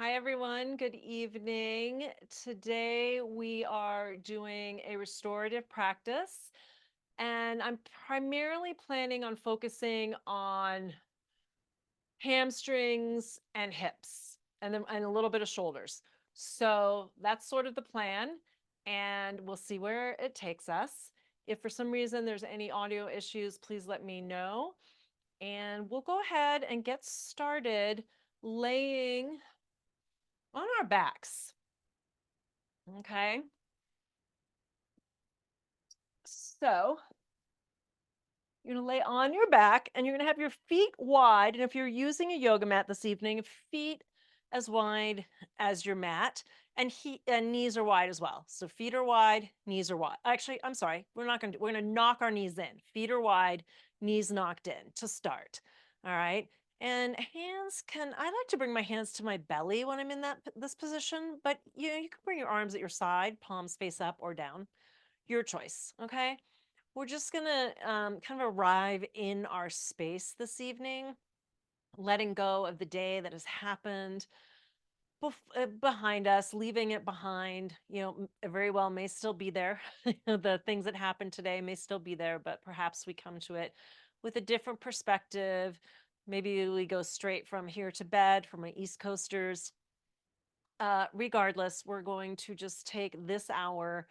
Hi, everyone. Good evening. Today we are doing a restorative practice, and I'm primarily planning on focusing on hamstrings and hips and a little bit of shoulders. So that's sort of the plan, and we'll see where it takes us. If for some reason there's any audio issues, please let me know. And we'll go ahead and get started laying on our backs. Okay. So you're going to lay on your back and you're going to have your feet wide. And if you're using a yoga mat this evening, feet as wide as your mat and knees are wide as well. So feet are wide, knees are wide. Actually, I'm sorry. We're going to knock our knees in. Feet are wide, knees knocked in to start. All right. And I like to bring my hands to my belly when I'm in this position, but you can bring your arms at your side, palms face up or down. Your choice. Okay. We're just going to kind of arrive in our space this evening, letting go of the day that has happened behind us, leaving it behind. Very well may still be there. The things that happened today may still be there, but perhaps we come to it with a different perspective. Maybe we go straight from here to bed for my East Coasters. Regardless, we're going to just take this hour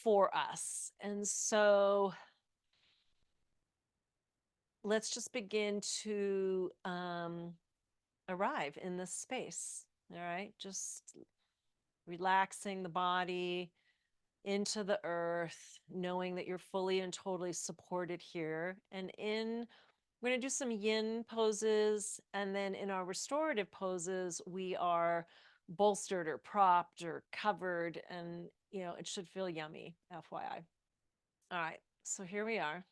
for us. And so let's just begin to arrive in this space. All right. Just relaxing the body into the earth, knowing that you're fully and totally supported here. We're going to do some yin poses. And then in our restorative poses, we are bolstered or propped or covered. And, it should feel yummy, FYI. All right. So here we are.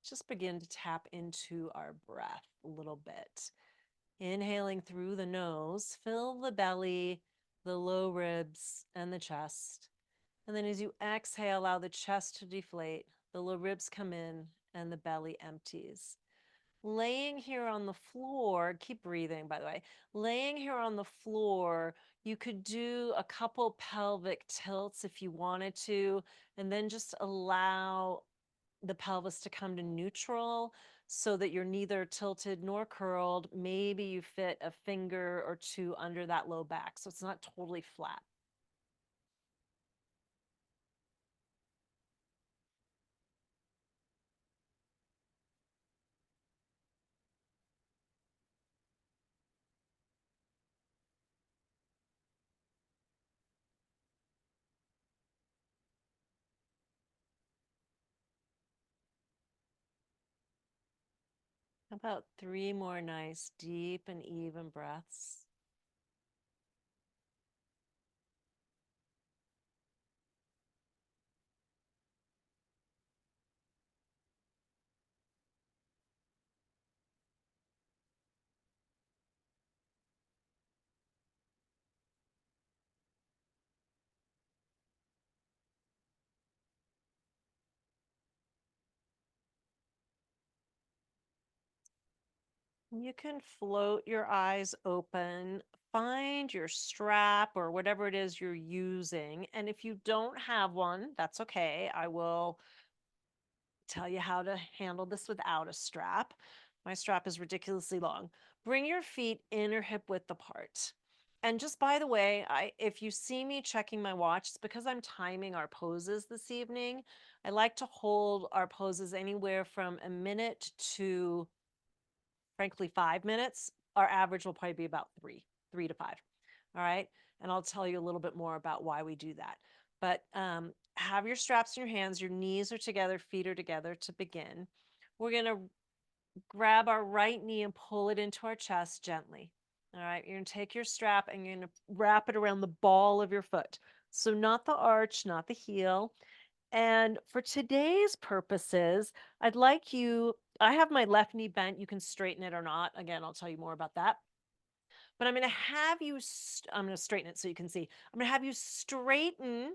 Just begin to tap into our breath a little bit. Inhaling through the nose, fill the belly, the low ribs, and the chest. And then as you exhale, allow the chest to deflate, the low ribs come in, and the belly empties. Laying here on the floor, keep breathing, by the way. Laying here on the floor, you could do a couple pelvic tilts if you wanted to, and then just allow the pelvis to come to neutral so that you're neither tilted nor curled. Maybe you fit a finger or two under that low back, so it's not totally flat. About 3 more nice, deep and even breaths. You can float your eyes open, find your strap or whatever it is you're using. And if you don't have one, that's okay. I will tell you how to handle this without a strap. My strap is ridiculously long. Bring your feet inner hip width apart. And just by the way, if you see me checking my watch, it's because I'm timing our poses this evening. I like to hold our poses anywhere from a minute to, frankly, 5 minutes. Our average will probably be about 3 to 5. All right. And I'll tell you a little bit more about why we do that. But have your straps in your hands, your knees are together, feet are together to begin. We're going to grab our right knee and pull it into our chest gently. All right. You're going to take your strap and you're going to wrap it around the ball of your foot. So, not the arch, not the heel. And for today's purposes, I have my left knee bent. You can straighten it or not. Again, I'll tell you more about that. But I'm going to straighten it so you can see. I'm going to have you straighten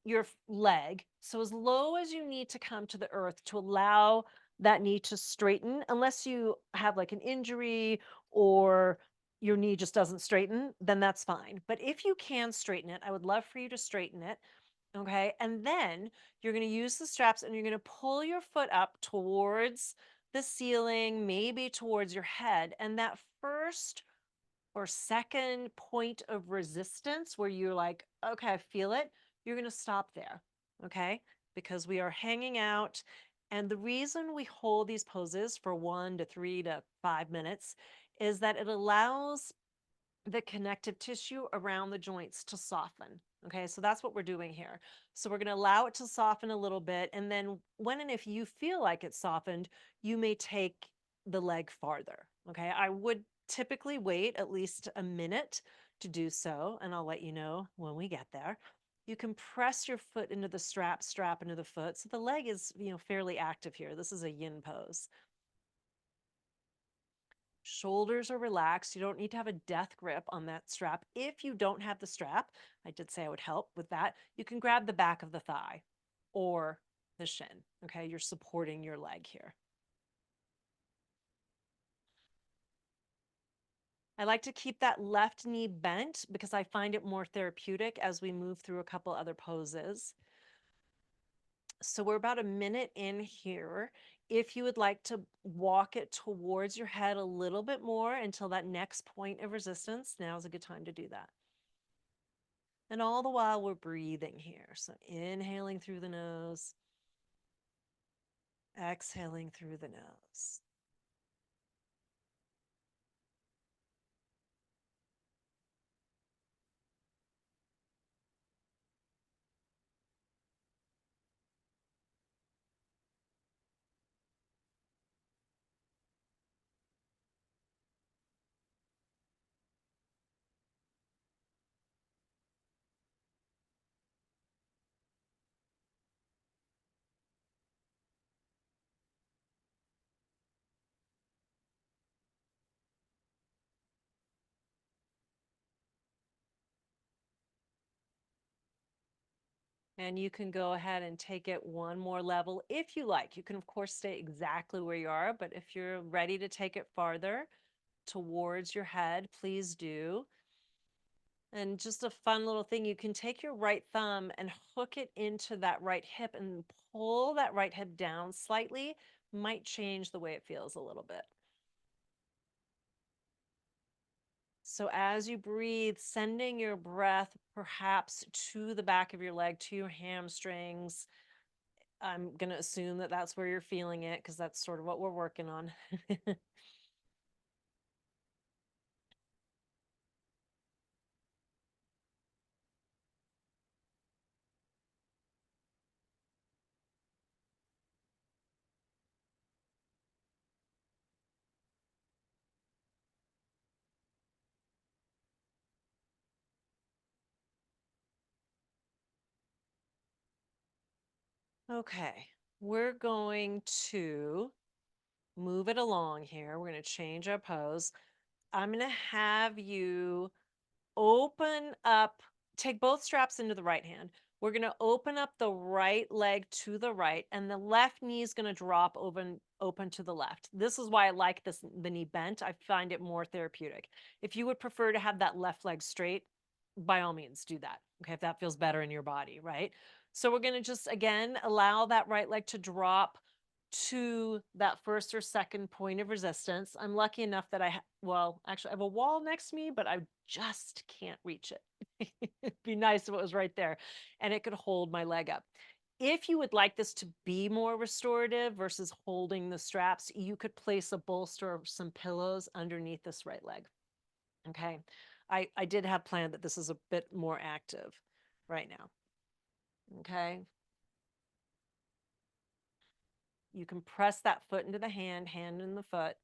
your leg. So as low as you need to come to the earth to allow that knee to straighten, unless you have like an injury or your knee just doesn't straighten, then that's fine. But if you can straighten it, I would love for you to straighten it. Okay. And then you're going to use the straps and you're going to pull your foot up towards the ceiling, maybe towards your head. And that first or second point of resistance where you're like, okay, I feel it, you're going to stop there. Okay. Because we are hanging out. And the reason we hold these poses for 1 to 3 to 5 minutes is that it allows the connective tissue around the joints to soften. Okay, so that's what we're doing here. So we're going to allow it to soften a little bit. And then when and if you feel like it's softened, you may take the leg farther. Okay, I would typically wait at least a minute to do so. And I'll let you know when we get there. You can press your foot into the strap into the foot. So the leg is, fairly active here. This is a yin pose. Shoulders are relaxed. You don't need to have a death grip on that strap. If you don't have the strap, I did say I would help with that. You can grab the back of the thigh or the shin. Okay, you're supporting your leg here. I like to keep that left knee bent because I find it more therapeutic as we move through a couple other poses. So we're about a minute in here. If you would like to walk it towards your head a little bit more until that next point of resistance, now is a good time to do that. And all the while we're breathing here. So inhaling through the nose, exhaling through the nose. And you can go ahead and take it one more level if you like. You can, of course, stay exactly where you are, but if you're ready to take it farther towards your head, please do. And just a fun little thing, you can take your right thumb and hook it into that right hip and pull that right hip down slightly. Might change the way it feels a little bit. So as you breathe, sending your breath perhaps to the back of your leg, to your hamstrings. I'm going to assume that that's where you're feeling it because that's sort of what we're working on. Okay, we're going to move it along here. We're going to change our pose. I'm going to have you open up, take both straps into the right hand. We're going to open up the right leg to the right, and the left knee is going to drop open to the left. This is why I like the knee bent. I find it more therapeutic. If you would prefer to have that left leg straight, by all means do that. Okay, if that feels better in your body, right? So we're going to just again allow that right leg to drop to that first or second point of resistance. I'm lucky enough that well, actually, I have a wall next to me, but I just can't reach it. It'd be nice if it was right there and it could hold my leg up. If you would like this to be more restorative versus holding the straps, you could place a bolster or some pillows underneath this right leg. Okay. I did have planned that this is a bit more active right now. Okay. You can press that foot into the hand in the foot.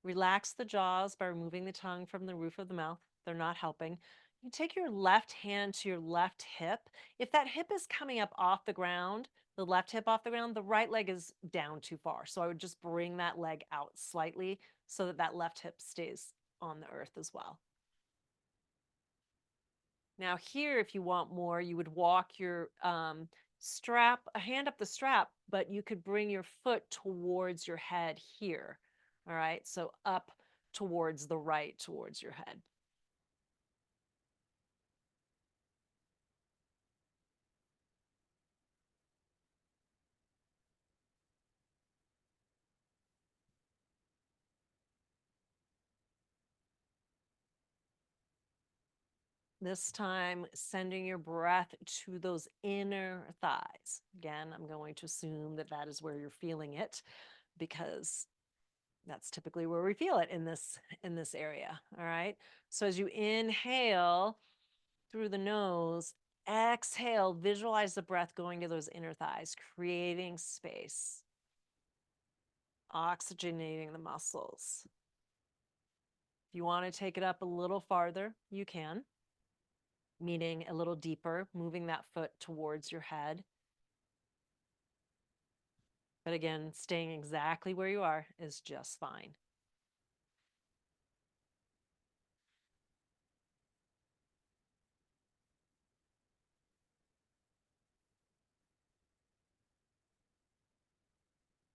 Relax the jaws by removing the tongue from the roof of the mouth. They're not helping. You take your left hand to your left hip. If that hip is coming up off the ground, the left hip off the ground, the right leg is down too far. So I would just bring that leg out slightly so that that left hip stays on the earth as well. Now here, if you want more, you would walk your strap, a hand up the strap, but you could bring your foot towards your head here. All right, so up towards the right, towards your head. This time, sending your breath to those inner thighs. Again, I'm going to assume that that is where you're feeling it because that's typically where we feel it in this area. All right. So as you inhale through the nose, exhale, visualize the breath going to those inner thighs, creating space, oxygenating the muscles. If you want to take it up a little farther, you can, meaning a little deeper, moving that foot towards your head. But again, staying exactly where you are is just fine.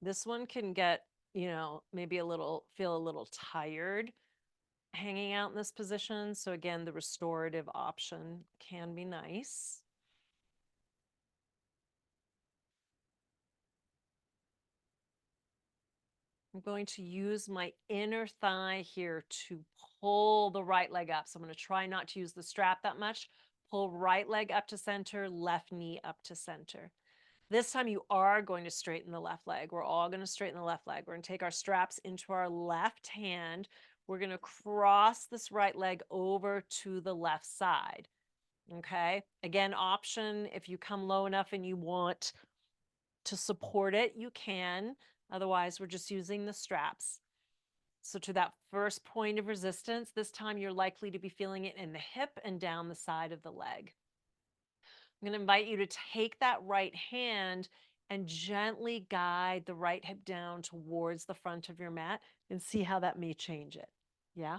This one can get, maybe feel a little tired hanging out in this position. So again, the restorative option can be nice. I'm going to use my inner thigh here to pull the right leg up. So I'm going to try not to use the strap that much. Pull right leg up to center, left knee up to center. This time you are going to straighten the left leg. We're all going to straighten the left leg. We're going to take our straps into our left hand. We're going to cross this right leg over to the left side. Okay. Again, option if you come low enough and you want to support it, you can. Otherwise, we're just using the straps. So to that first point of resistance, this time you're likely to be feeling it in the hip and down the side of the leg. I'm going to invite you to take that right hand and gently guide the right hip down towards the front of your mat and see how that may change it. Yeah.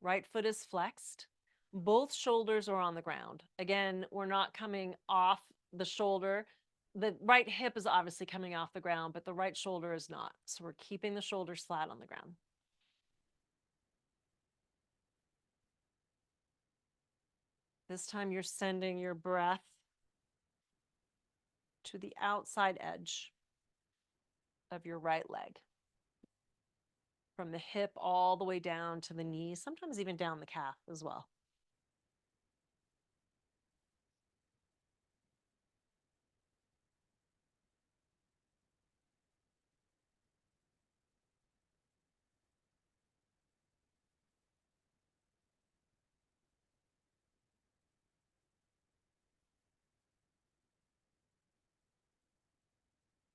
Right foot is flexed. Both shoulders are on the ground. Again, we're not coming off the shoulder. The right hip is obviously coming off the ground, but the right shoulder is not. So we're keeping the shoulders flat on the ground. This time you're sending your breath to the outside edge of your right leg. From the hip all the way down to the knee, sometimes even down the calf as well.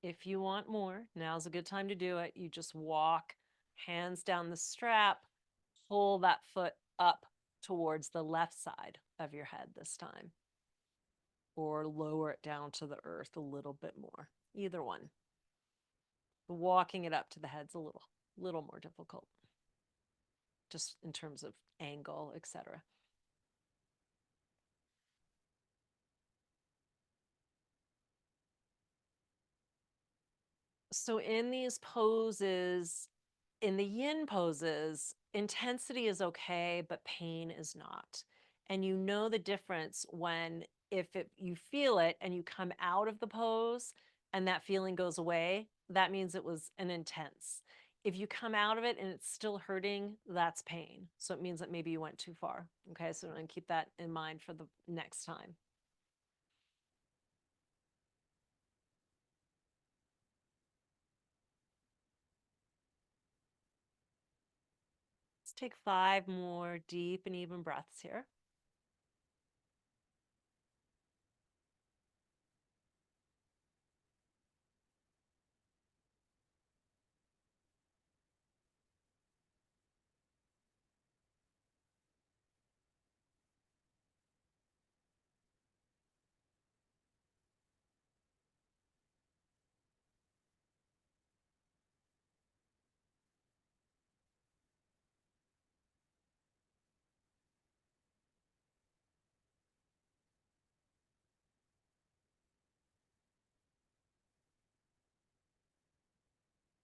If you want more, now's a good time to do it. You just walk hands down the strap, pull that foot up towards the left side of your head this time, or lower it down to the earth a little bit more. Either one. Walking it up to the head's a little more difficult, just in terms of angle, etc. So in these poses, in the yin poses, intensity is okay, but pain is not. And you know the difference when you feel it and you come out of the pose and that feeling goes away, that means it was an intense. If you come out of it and it's still hurting, that's pain. So it means that maybe you went too far. Okay, so I'm going to keep that in mind for the next time. Let's take 5 more deep and even breaths here.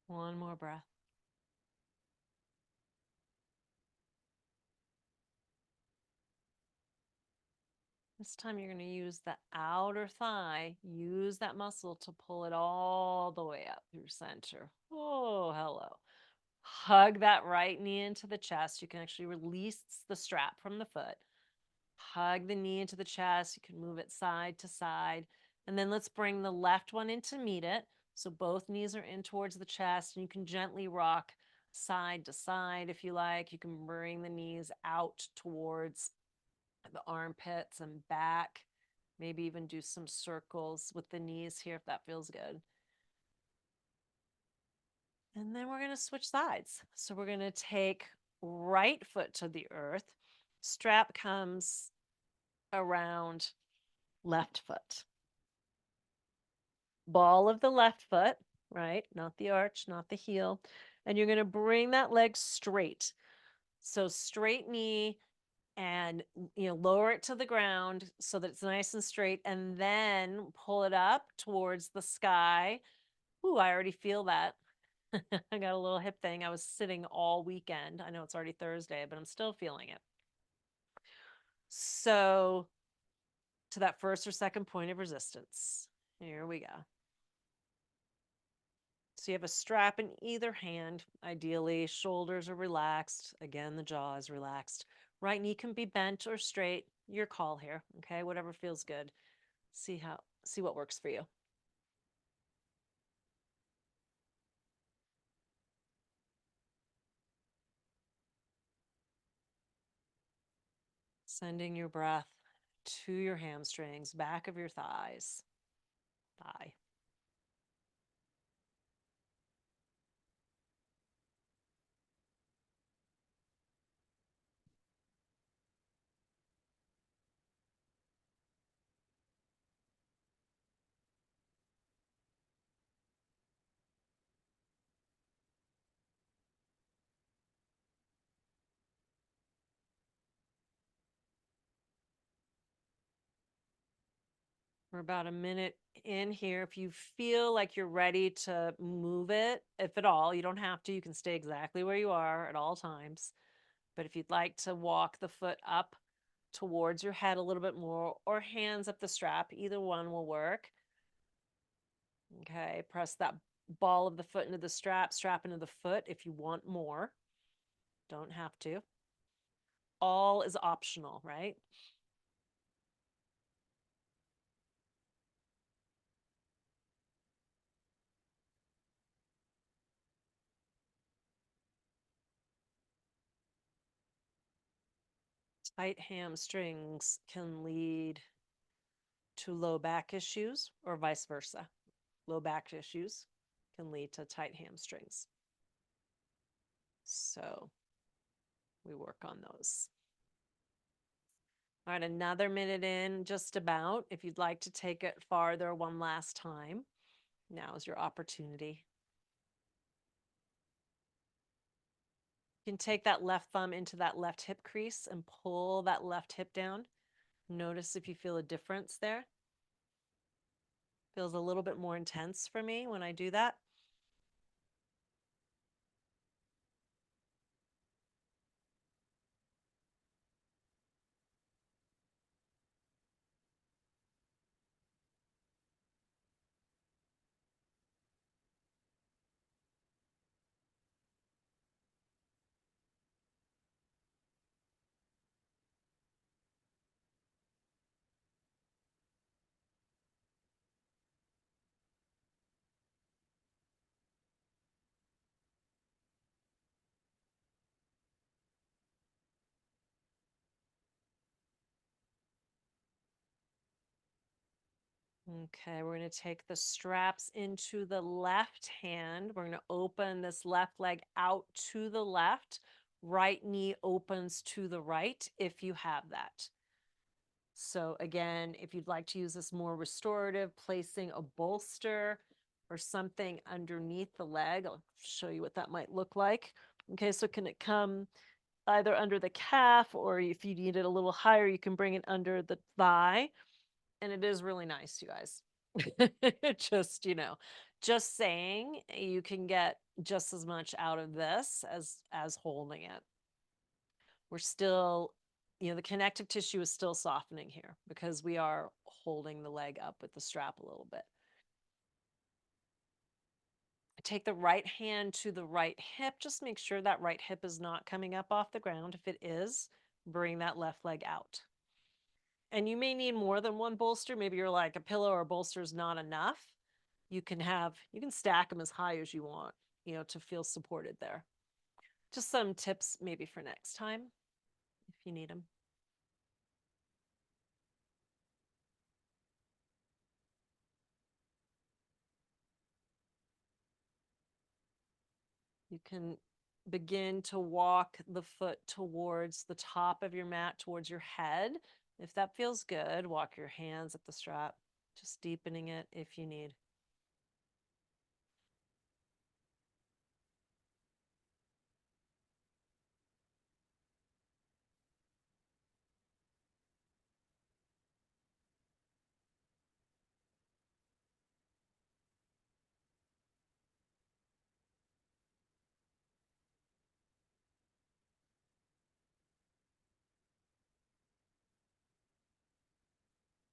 One more breath. This time you're going to use the outer thigh. Use that muscle to pull it all the way up through center. Oh, hello. Hug that right knee into the chest. You can actually release the strap from the foot. Hug the knee into the chest. You can move it side to side. And then let's bring the left one in to meet it. So both knees are in towards the chest, and you can gently rock side to side if you like. You can bring the knees out towards the armpits and back. Maybe even do some circles with the knees here if that feels good. And then we're going to switch sides. So we're going to take right foot to the earth. Strap comes around left foot. Ball of the left foot, right? Not the arch, not the heel. And you're going to bring that leg straight. So straight knee and lower it to the ground so that it's nice and straight, and then pull it up towards the sky. Ooh, I already feel that. I got a little hip thing. I was sitting all weekend. I know it's already Thursday, but I'm still feeling it. So to that first or second point of resistance. Here we go. So you have a strap in either hand. Ideally, shoulders are relaxed. Again, the jaw is relaxed. Right knee can be bent or straight. Your call here, okay? Whatever feels good. See what works for you. Sending your breath to your hamstrings, back of your thighs, thigh. We're about a minute in here. If you feel like you're ready to move it, if at all, you don't have to. You can stay exactly where you are at all times. But if you'd like to walk the foot up towards your head a little bit more, or hands up the strap, either one will work. Okay, press that ball of the foot into the strap into the foot if you want more. Don't have to. All is optional, right? Tight hamstrings can lead to low back issues or vice versa. Low back issues can lead to tight hamstrings. So we work on those. All right, another minute in, just about. If you'd like to take it farther one last time, now is your opportunity. You can take that left thumb into that left hip crease and pull that left hip down. Notice if you feel a difference there. Feels a little bit more intense for me when I do that. Okay, we're going to take the straps into the left hand. We're going to open this left leg out to the left. Right knee opens to the right if you have that. So again, if you'd like to use this more restorative, placing a bolster or something underneath the leg, I'll show you what that might look like. Okay, so can it come either under the calf, or if you need it a little higher, you can bring it under the thigh. And it is really nice, you guys. Just saying, you can get just as much out of this as holding it. We're still the connective tissue is still softening here because we are holding the leg up with the strap a little bit. Take the right hand to the right hip. Just make sure that right hip is not coming up off the ground. If it is, bring that left leg out. And you may need more than one bolster. Maybe you're like a pillow or a bolster is not enough. You can stack them as high as you want, to feel supported there. Just some tips maybe for next time if you need them. You can begin to walk the foot towards the top of your mat, towards your head. If that feels good, walk your hands at the strap, just deepening it if you need.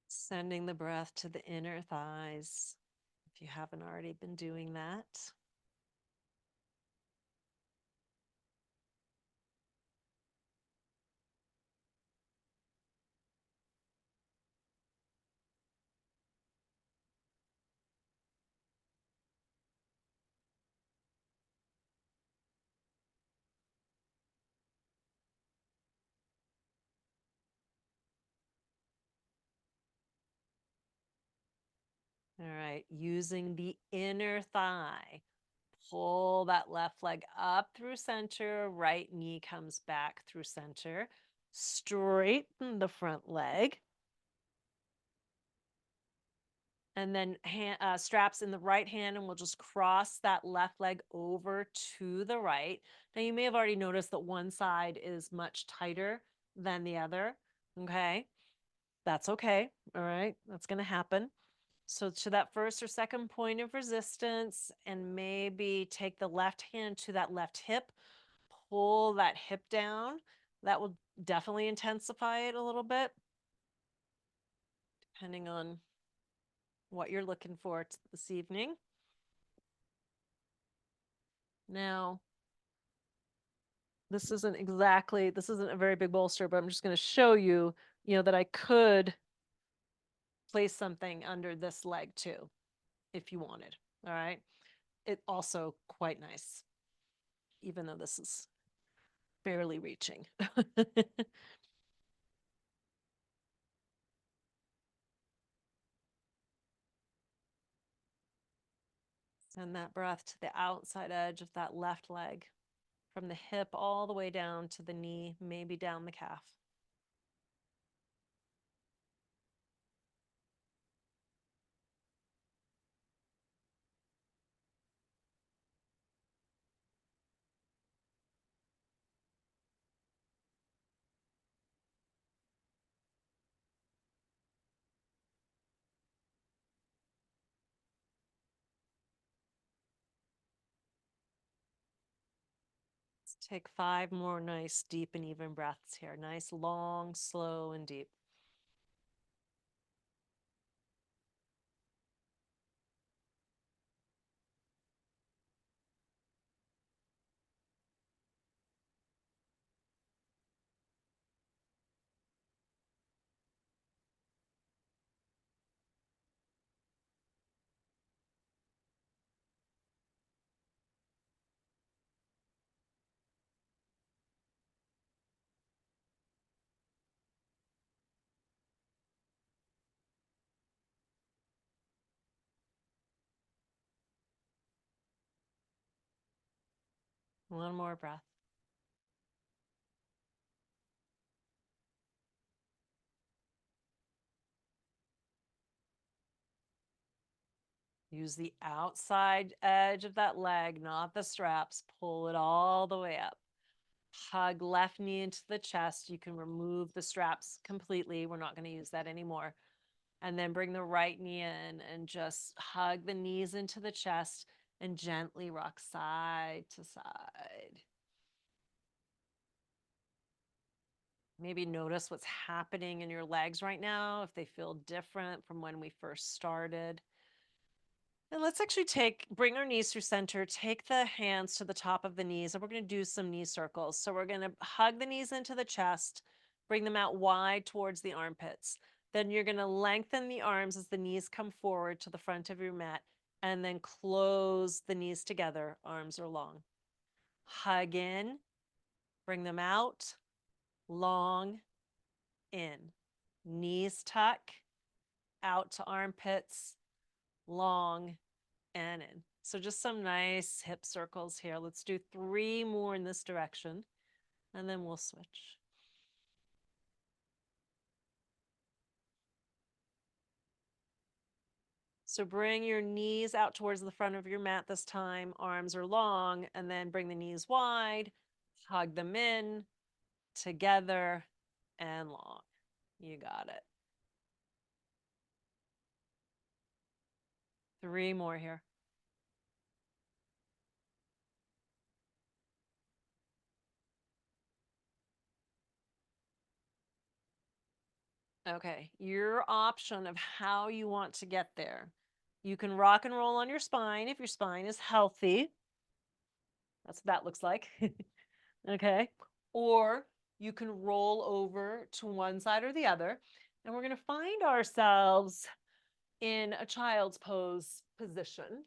Sending the breath to the inner thighs if you haven't already been doing that. All right, using the inner thigh, pull that left leg up through center, right knee comes back through center. Straighten the front leg. And then straps in the right hand, and we'll just cross that left leg over to the right. Now, you may have already noticed that one side is much tighter than the other. Okay, that's okay. All right, that's going to happen. So to that first or second point of resistance, and maybe take the left hand to that left hip, pull that hip down. That will definitely intensify it a little bit, depending on what you're looking for this evening. Now, this isn't a very big bolster, but I'm just going to show you, that I could place something under this leg too, if you wanted. All right. It also quite nice, even though this is barely reaching. Send that breath to the outside edge of that left leg, from the hip all the way down to the knee, maybe down the calf. Let's take 5 more nice, deep, and even breaths here. Nice, long, slow, and deep. One more breath. Use the outside edge of that leg, not the straps. Pull it all the way up. Hug left knee into the chest. You can remove the straps completely. We're not going to use that anymore. And then bring the right knee in and just hug the knees into the chest and gently rock side to side. Maybe notice what's happening in your legs right now, if they feel different from when we first started. And let's actually bring our knees through center, take the hands to the top of the knees, and we're going to do some knee circles. So we're going to hug the knees into the chest, bring them out wide towards the armpits. Then you're going to lengthen the arms as the knees come forward to the front of your mat, and then close the knees together, arms are long. Hug in, bring them out, long, in. Knees tuck, out to armpits, long, and in. So just some nice hip circles here. Let's do 3 more in this direction, and then we'll switch. So bring your knees out towards the front of your mat this time. Arms are long, and then bring the knees wide. Hug them in, together, and long. You got it. 3 more here. Okay, your option of how you want to get there. You can rock and roll on your spine if your spine is healthy. That's what that looks like. Okay. Or you can roll over to one side or the other. And we're going to find ourselves in a child's pose position.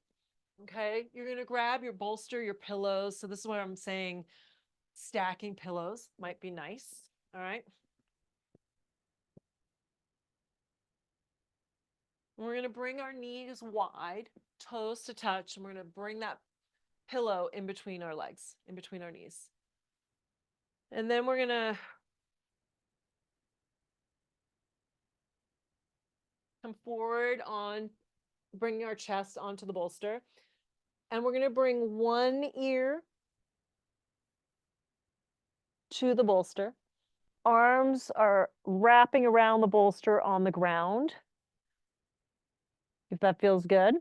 Okay. You're going to grab your bolster, your pillows. So this is what I'm saying. Stacking pillows might be nice. All right. We're going to bring our knees wide, toes to touch, and we're going to bring that pillow in between our legs, in between our knees. And then we're going to come forward on, bringing our chest onto the bolster. And we're going to bring one ear to the bolster. Arms are wrapping around the bolster on the ground, if that feels good.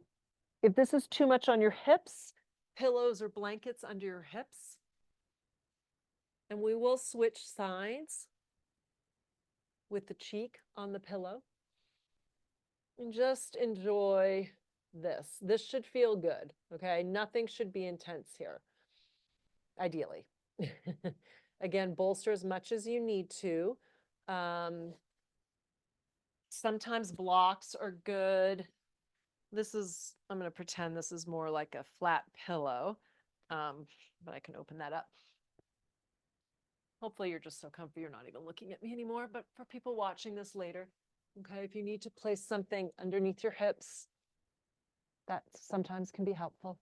If this is too much on your hips, pillows or blankets under your hips. And we will switch sides with the cheek on the pillow. And just enjoy this. This should feel good, okay? Nothing should be intense here, ideally. Again, bolster as much as you need to. Sometimes blocks are good. I'm going to pretend this is more like a flat pillow, but I can open that up. Hopefully you're just so comfy you're not even looking at me anymore, but for people watching this later, okay, if you need to place something underneath your hips, that sometimes can be helpful.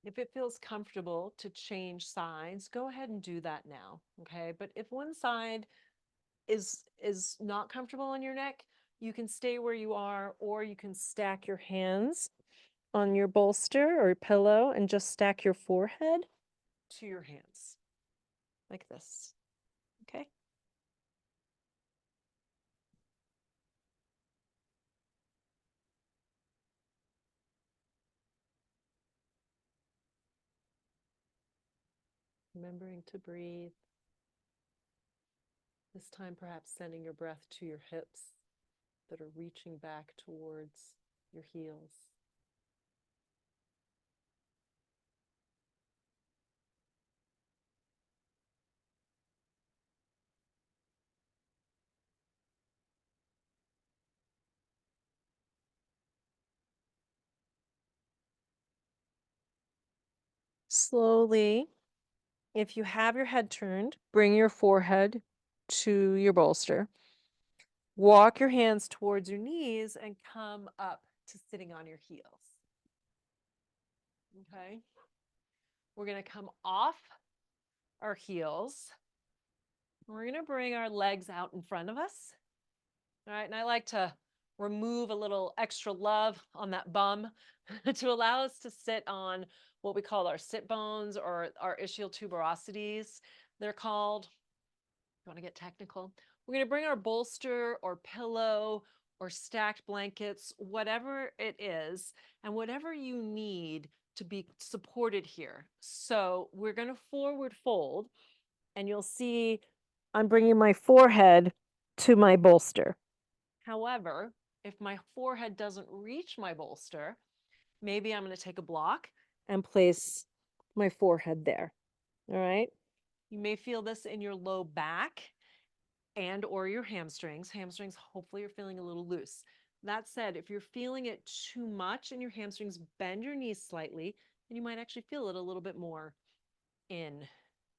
If it feels comfortable to change sides, go ahead and do that now, okay? But if one side is not comfortable on your neck, you can stay where you are, or you can stack your hands on your bolster or pillow and just stack your forehead to your hands like this, okay? Remembering to breathe. This time, perhaps sending your breath to your hips that are reaching back towards your heels. Slowly, if you have your head turned, bring your forehead to your bolster. Walk your hands towards your knees and come up to sitting on your heels. Okay. We're going to come off our heels. We're going to bring our legs out in front of us. All right. And I like to remove a little extra love on that bum to allow us to sit on what we call our sit bones or our ischial tuberosities, they're called. You want to get technical? We're going to bring our bolster or pillow or stacked blankets, whatever it is, and whatever you need to be supported here. So we're going to forward fold, and you'll see I'm bringing my forehead to my bolster. However, if my forehead doesn't reach my bolster, maybe I'm going to take a block and place my forehead there. All right. You may feel this in your low back and or your hamstrings. Hamstrings, hopefully you're feeling a little loose. That said, if you're feeling it too much in your hamstrings, bend your knees slightly, and you might actually feel it a little bit more in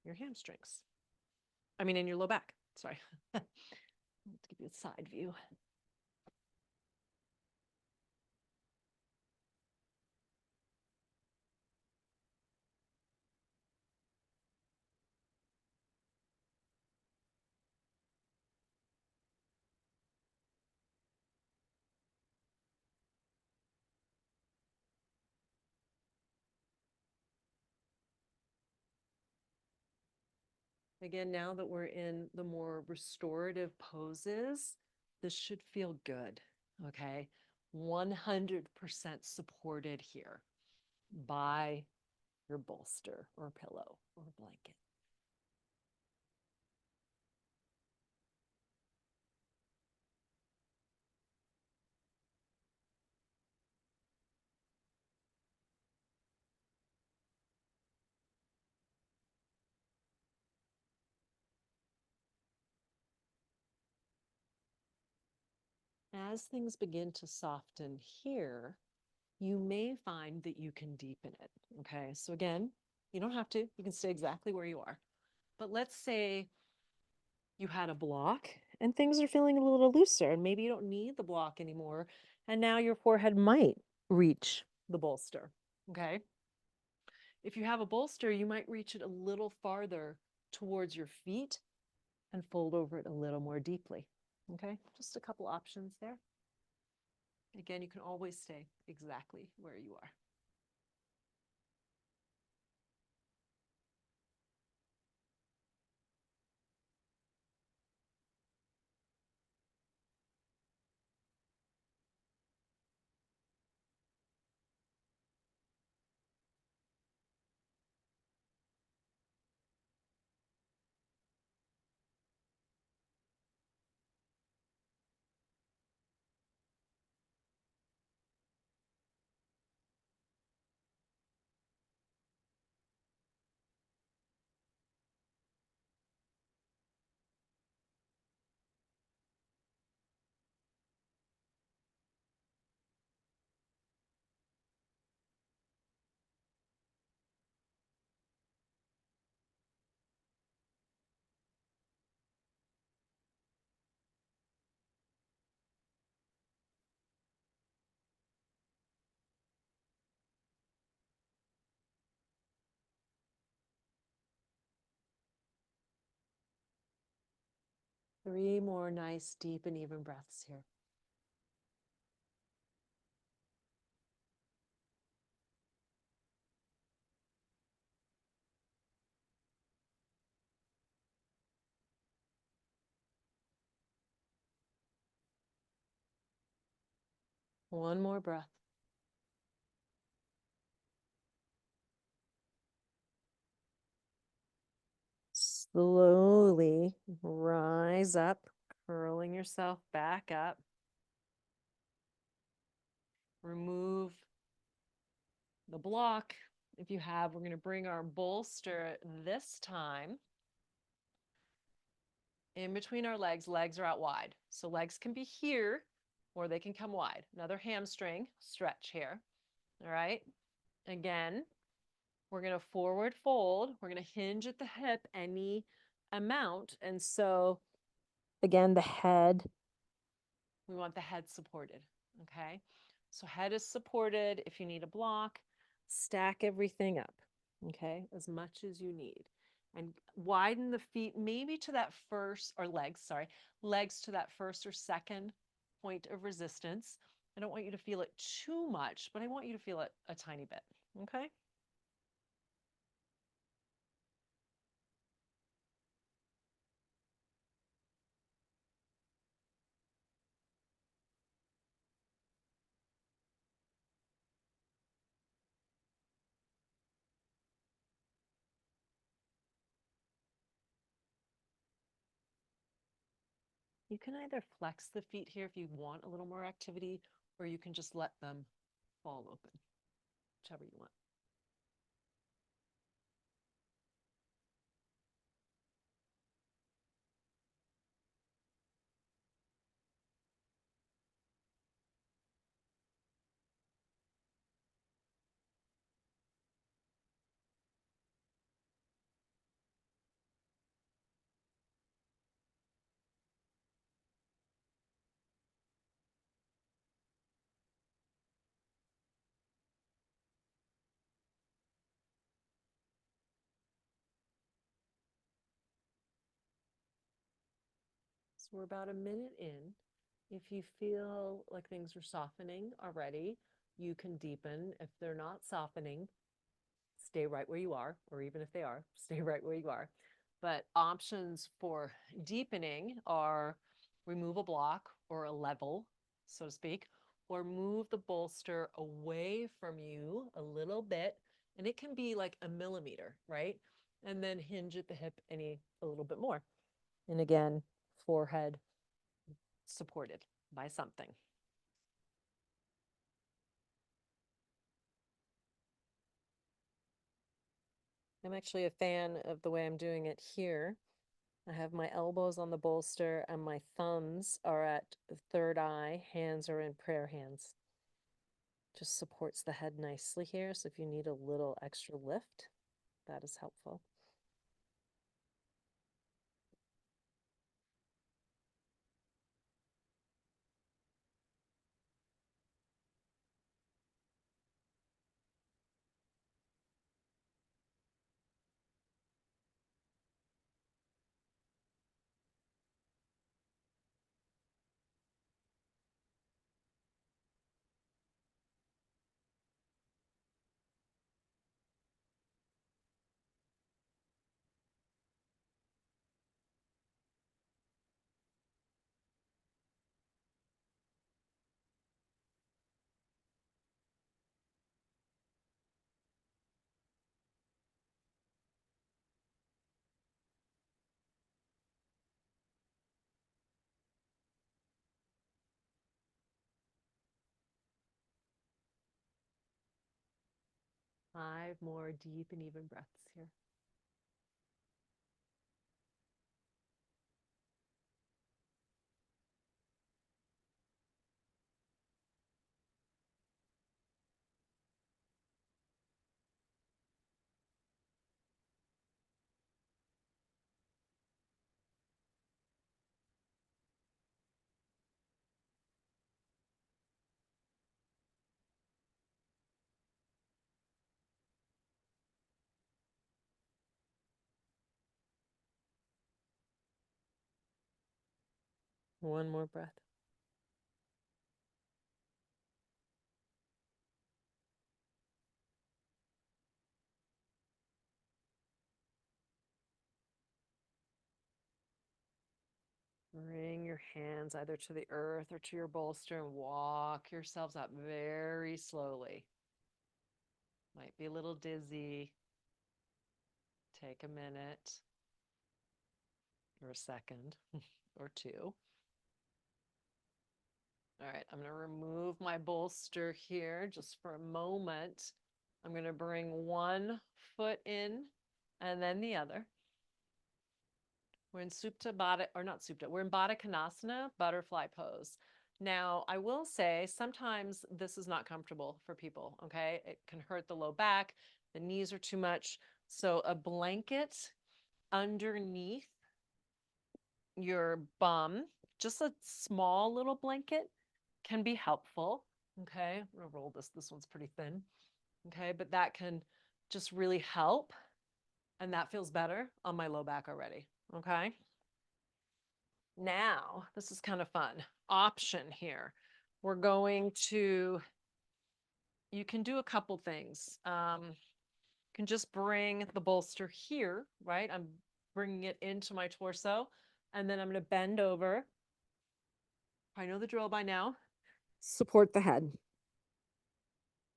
your hamstrings. I mean, in your low back. Sorry. Let's give you a side view. Again, now that we're in the more restorative poses, this should feel good, okay? 100% supported here by your bolster or pillow or blanket. As things begin to soften here, you may find that you can deepen it, okay? So again, you don't have to, you can stay exactly where you are. But let's say you had a block and things are feeling a little looser and maybe you don't need the block anymore and now your forehead might reach the bolster, okay? If you have a bolster, you might reach it a little farther towards your feet and fold over it a little more deeply, okay? Just a couple options there. Again, you can always stay exactly where you are. Three more nice, deep, and even breaths here. One more breath. Slowly rise up, curling yourself back up. Remove the block. If you have, we're going to bring our bolster this time in between our legs. Legs are out wide. So legs can be here or they can come wide. Another hamstring stretch here. All right. Again, we're going to forward fold. We're going to hinge at the hip any amount. And so, again, the head, we want the head supported. Okay. So, head is supported. If you need a block, stack everything up. Okay. As much as you need. And widen the feet maybe to that first, or legs, sorry, legs to that first or second point of resistance. I don't want you to feel it too much, but I want you to feel it a tiny bit. Okay. You can either flex the feet here if you want a little more activity, or you can just let them fall open, whichever you want. So we're about a minute in. If you feel like things are softening already, you can deepen. If they're not softening, stay right where you are, or even if they are, stay right where you are. But options for deepening are remove a block or a level, so to speak, or move the bolster away from you a little bit. And it can be like a millimeter, right? And then hinge at the hip a little bit more. And again, forehead supported by something. I'm actually a fan of the way I'm doing it here. I have my elbows on the bolster and my thumbs are at third eye, hands are in prayer hands. Just supports the head nicely here. So if you need a little extra lift, that is helpful. Five more deep and even breaths here. One more breath. Bring your hands either to the earth or to your bolster and walk yourselves up very slowly. Might be a little dizzy. Take a minute or a second or two. All right, I'm going to remove my bolster here just for a moment. I'm going to bring one foot in and then the other. We're in Supta Baddha, or not Supta, we're in Baddha Konasana, butterfly pose. Now, I will say sometimes this is not comfortable for people, okay? It can hurt the low back, the knees are too much. So a blanket underneath your bum, just a small little blanket can be helpful, okay? I'm gonna roll this. This one's pretty thin, okay? But that can just really help. And that feels better on my low back already, okay? Now, this is kind of fun. Option here. We're going to, you can do a couple things. You can just bring the bolster here, right? I'm bringing it into my torso, and then I'm going to bend over. I know the drill by now. Support the head.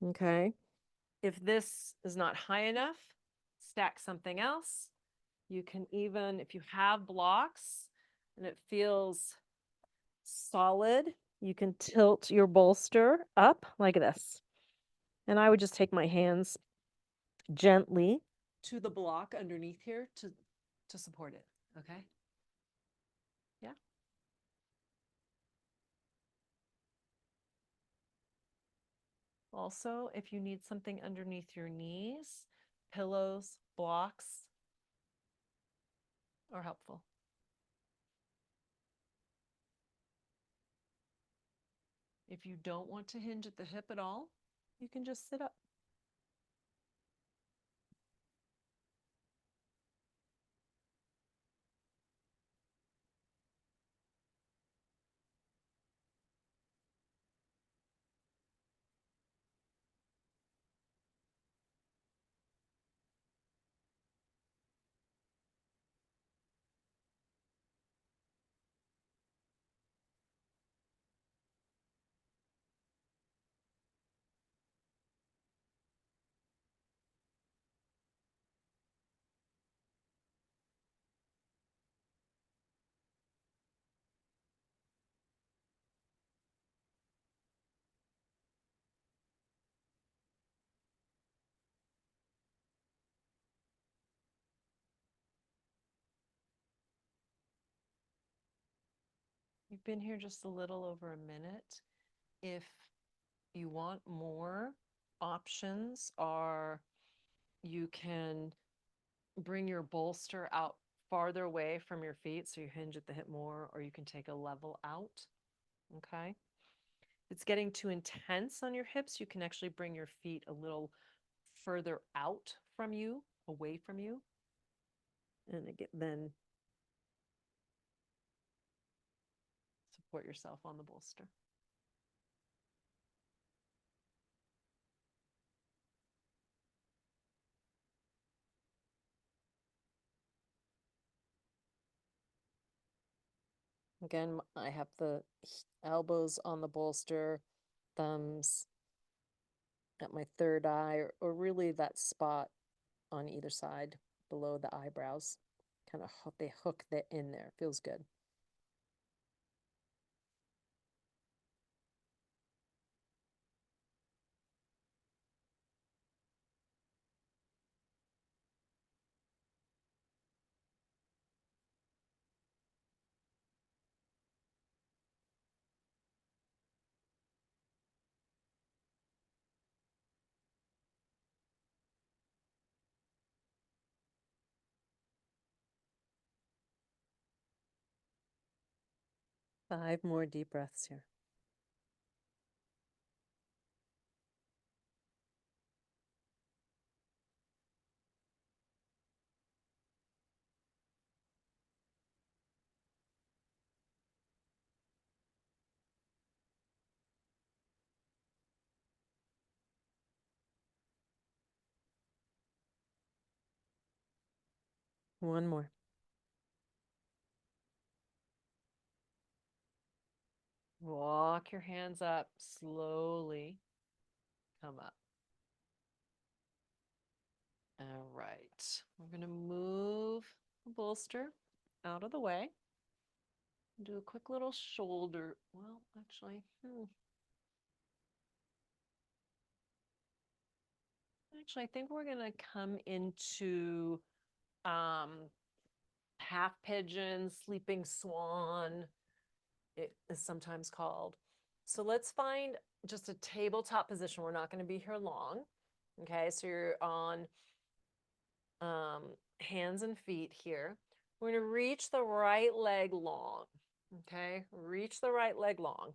Okay. If this is not high enough, stack something else. You can even, if you have blocks and it feels solid, you can tilt your bolster up like this. And I would just take my hands gently to the block underneath here to support it. Okay? Yeah. Also, if you need something underneath your knees, pillows, blocks are helpful. If you don't want to hinge at the hip at all, you can just sit up. You've been here just a little over a minute. If you want more, options are you can bring your bolster out farther away from your feet so you hinge at the hip more, or you can take a level out. Okay. If it's getting too intense on your hips, you can actually bring your feet a little further out from you, away from you. And again, then support yourself on the bolster. Again, I have the elbows on the bolster, thumbs at my third eye, or really that spot on either side below the eyebrows. Kind of they hook that in there. Feels good. Five more deep breaths here. One more. Walk your hands up slowly. Come up. All right. We're going to move the bolster out of the way. Do a quick little shoulder. Well, actually, I think we're going to come into half pigeon, sleeping swan, it is sometimes called. So let's find just a tabletop position. We're not going to be here long. Okay, so you're on hands and feet here. We're going to reach the right leg long. Okay, reach the right leg long.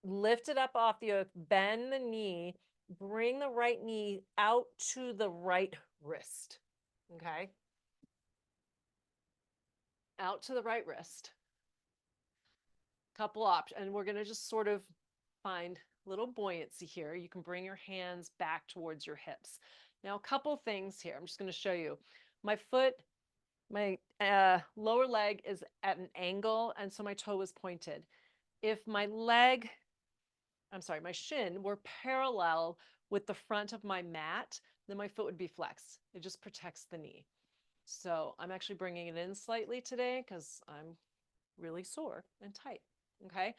Lift it up off the earth, bend the knee, bring the right knee out to the right wrist. Okay, out to the right wrist. Couple options, and we're going to just sort of find little buoyancy here. You can bring your hands back towards your hips. Now, a couple things here. I'm just going to show you. My foot, my lower leg is at an angle, and so my toe is pointed. If my shin were parallel with the front of my mat, then my foot would be flexed. It just protects the knee. So I'm actually bringing it in slightly today because I'm really sore and tight. Okay.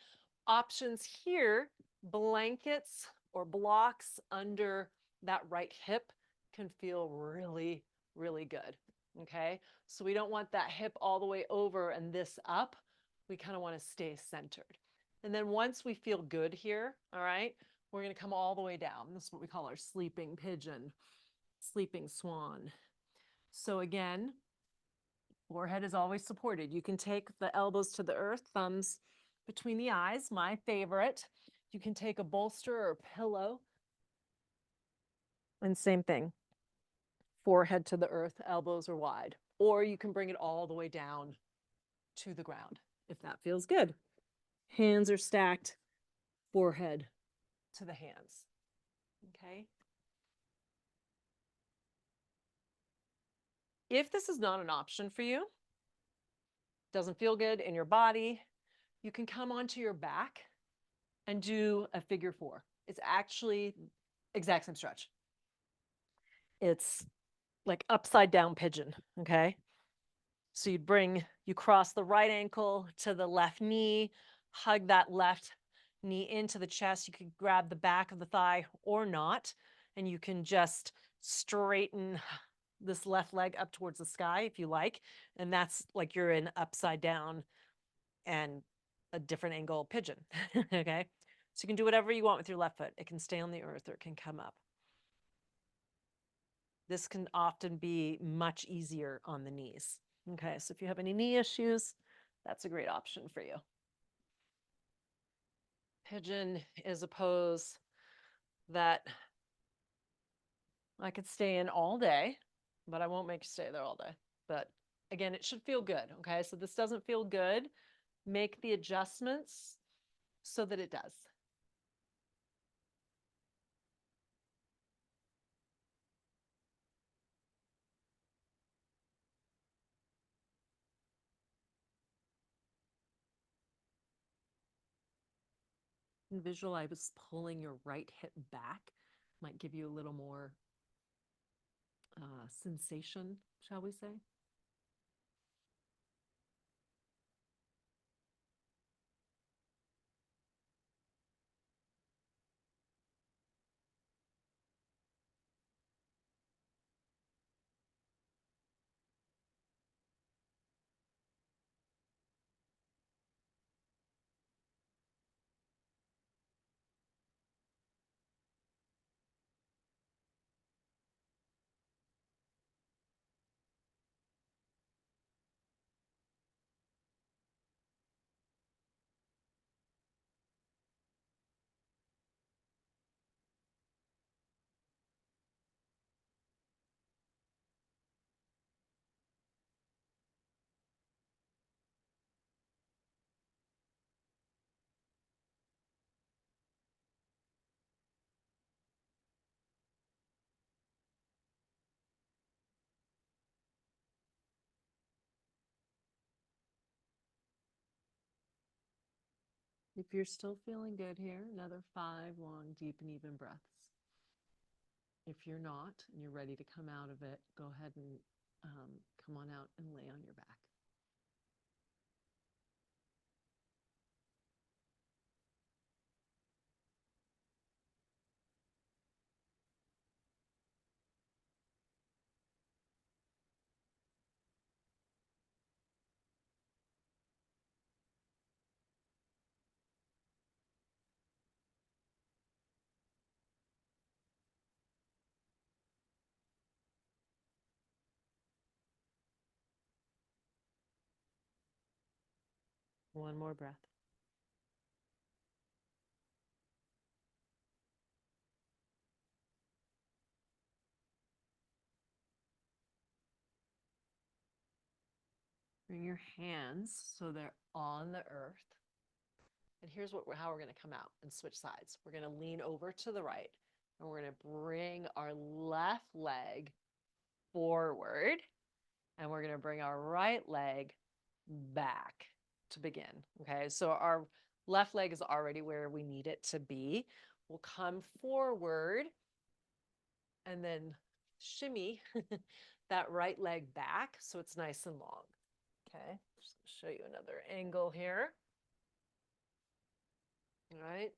Options here, blankets or blocks under that right hip can feel really, really good. Okay. So we don't want that hip all the way over and this up. We kind of want to stay centered. And then once we feel good here, all right, we're going to come all the way down. This is what we call our sleeping pigeon, sleeping swan. So again, forehead is always supported. You can take the elbows to the earth, thumbs between the eyes, my favorite. You can take a bolster or a pillow. And same thing, forehead to the earth, elbows are wide. Or you can bring it all the way down to the ground if that feels good. Hands are stacked, forehead to the hands. Okay. If this is not an option for you, doesn't feel good in your body, you can come onto your back and do a figure four. It's actually exact same stretch. It's like upside down pigeon, okay? So you cross the right ankle to the left knee, hug that left knee into the chest. You could grab the back of the thigh or not, and you can just straighten this left leg up towards the sky if you like. And that's like you're in upside down and a different angle pigeon, okay? So you can do whatever you want with your left foot. It can stay on the earth or it can come up. This can often be much easier on the knees. Okay, so if you have any knee issues, that's a great option for you. Pigeon is a pose that I could stay in all day, but I won't make you stay there all day. But again, it should feel good. Okay, so this doesn't feel good. Make the adjustments so that it does. And visualize pulling your right hip back might give you a little more sensation, shall we say? If you're still feeling good here, another 5 long, deep, and even breaths. If you're not and you're ready to come out of it, go ahead and come on out and lay on your back. One more breath. Bring your hands so they're on the earth. And here's how we're going to come out and switch sides. We're going to lean over to the right and we're going to bring our left leg forward and we're going to bring our right leg back to begin. Okay, so our left leg is already where we need it to be. We'll come forward and then shimmy that right leg back so it's nice and long. Okay, just show you another angle here. All right.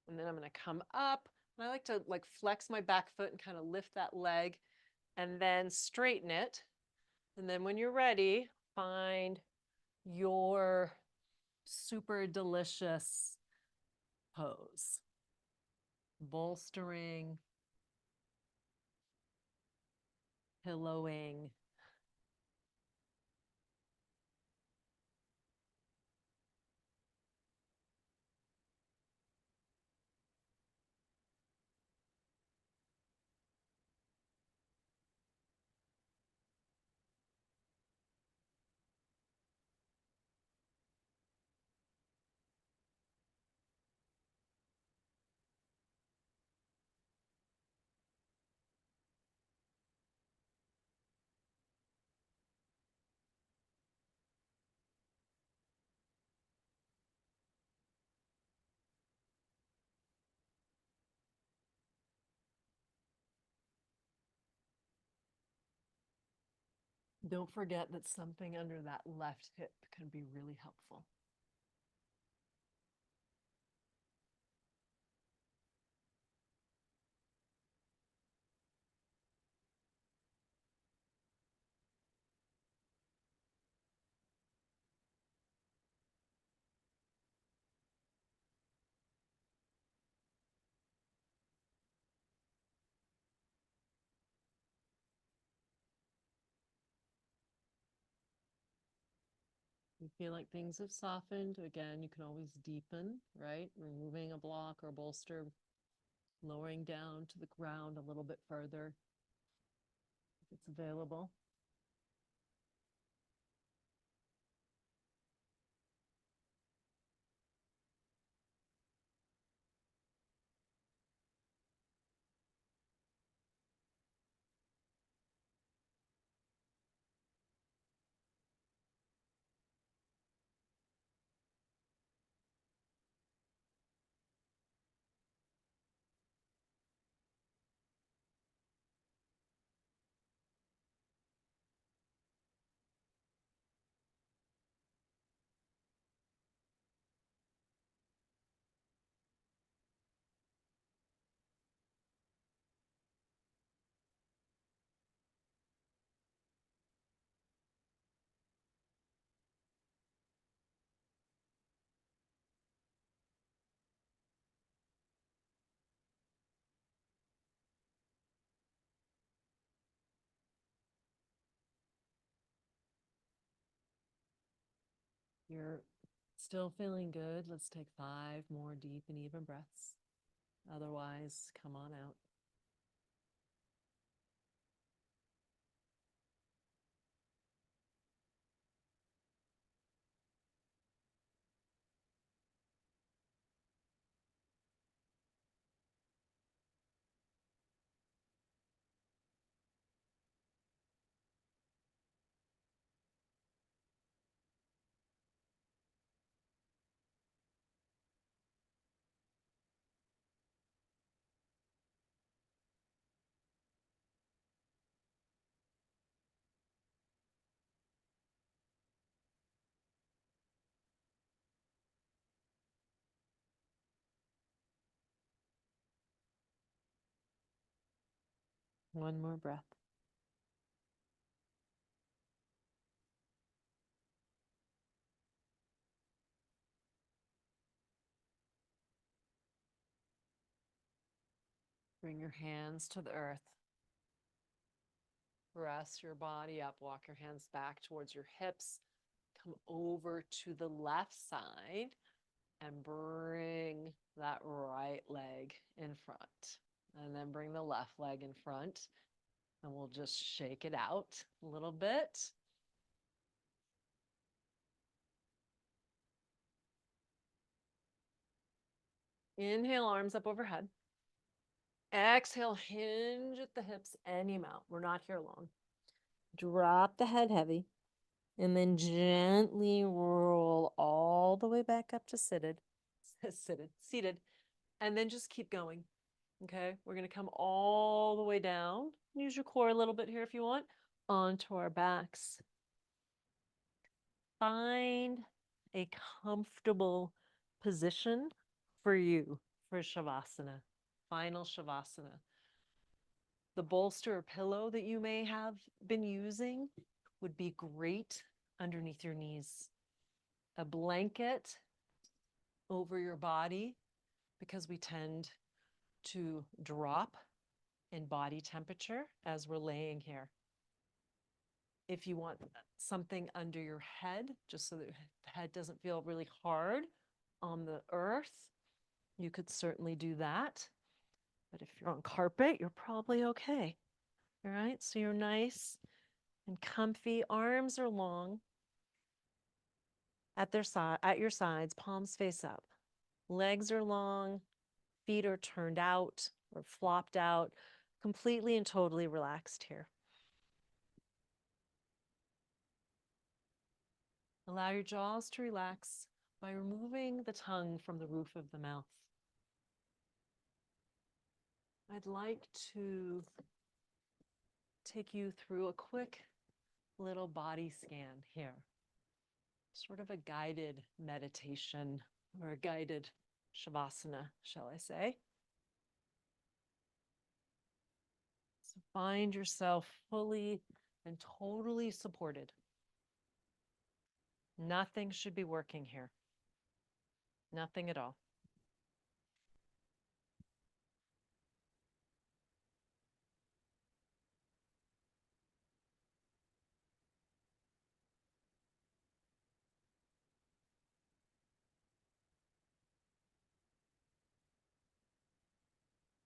And then I'm going to come up. And I like to like flex my back foot and kind of lift that leg and then straighten it. And then when you're ready, find your super delicious pose. Bolstering, pillowing. Don't forget that something under that left hip can be really helpful. You feel like things have softened. Again, you can always deepen, right? Removing a block or bolster, lowering down to the ground a little bit further if it's available. You're still feeling good. Let's take 5 more deep and even breaths. Otherwise, come on out. One more breath. Bring your hands to the earth. Press your body up. Walk your hands back towards your hips. Come over to the left side and bring that right leg in front. And then bring the left leg in front. And we'll just shake it out a little bit. Inhale, arms up overhead. Exhale, hinge at the hips and you mount. We're not here long. Drop the head heavy and then gently roll all the way back up to seated, and then just keep going. Okay, we're going to come all the way down. Use your core a little bit here if you want, onto our backs. Find a comfortable position for you for Shavasana, final Shavasana. The bolster or pillow that you may have been using would be great underneath your knees. A blanket over your body, because we tend to drop in body temperature as we're laying here. If you want something under your head, just so that the head doesn't feel really hard on the earth, you could certainly do that. But if you're on carpet, you're probably okay. All right, so you're nice and comfy. Arms are long at your sides, palms face up. Legs are long, feet are turned out or flopped out, completely and totally relaxed here. Allow your jaws to relax by removing the tongue from the roof of the mouth. I'd like to take you through a quick little body scan here, sort of a guided meditation or a guided shavasana, shall I say. So find yourself fully and totally supported. Nothing should be working here. Nothing at all.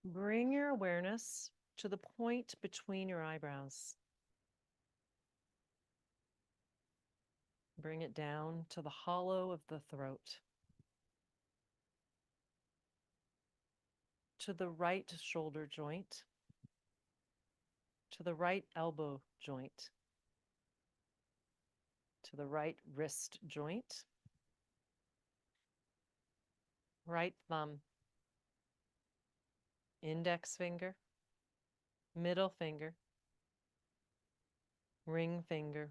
Bring your awareness to the point between your eyebrows. Bring it down to the hollow of the throat, to the right shoulder joint, to the right elbow joint, to the right wrist joint, right thumb, index finger, middle finger, ring finger,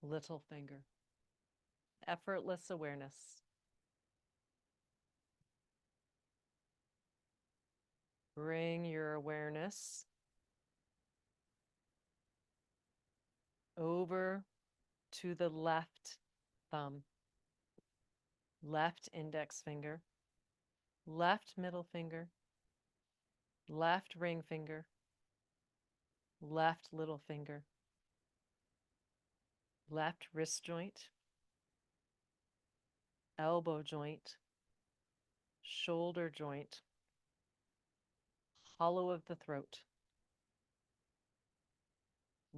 little finger. Effortless awareness. Bring your awareness over to the left thumb, left index finger, left middle finger, left ring finger, left little finger, left wrist joint, elbow joint, shoulder joint, hollow of the throat,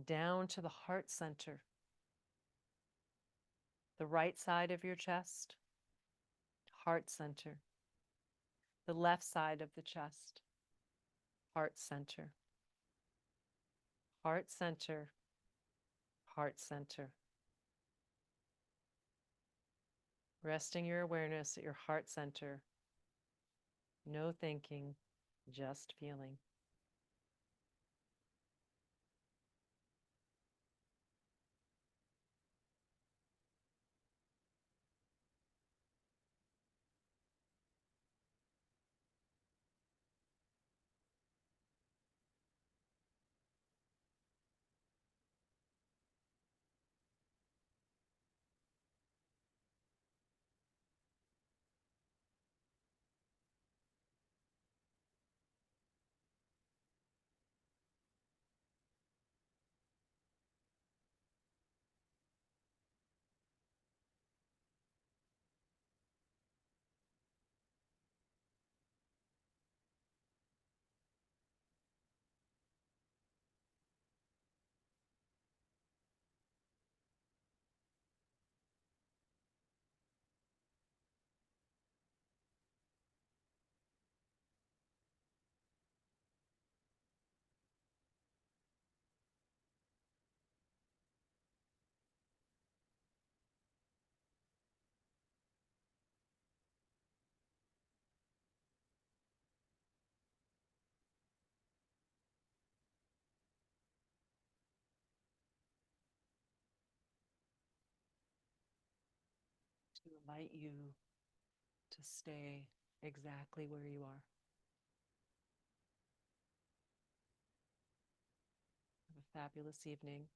down to the heart center, the right side of your chest, heart center, the left side of the chest, heart center, heart center, heart center. Resting your awareness at your heart center. No thinking, just feeling. To invite you to stay exactly where you are. Have a fabulous evening.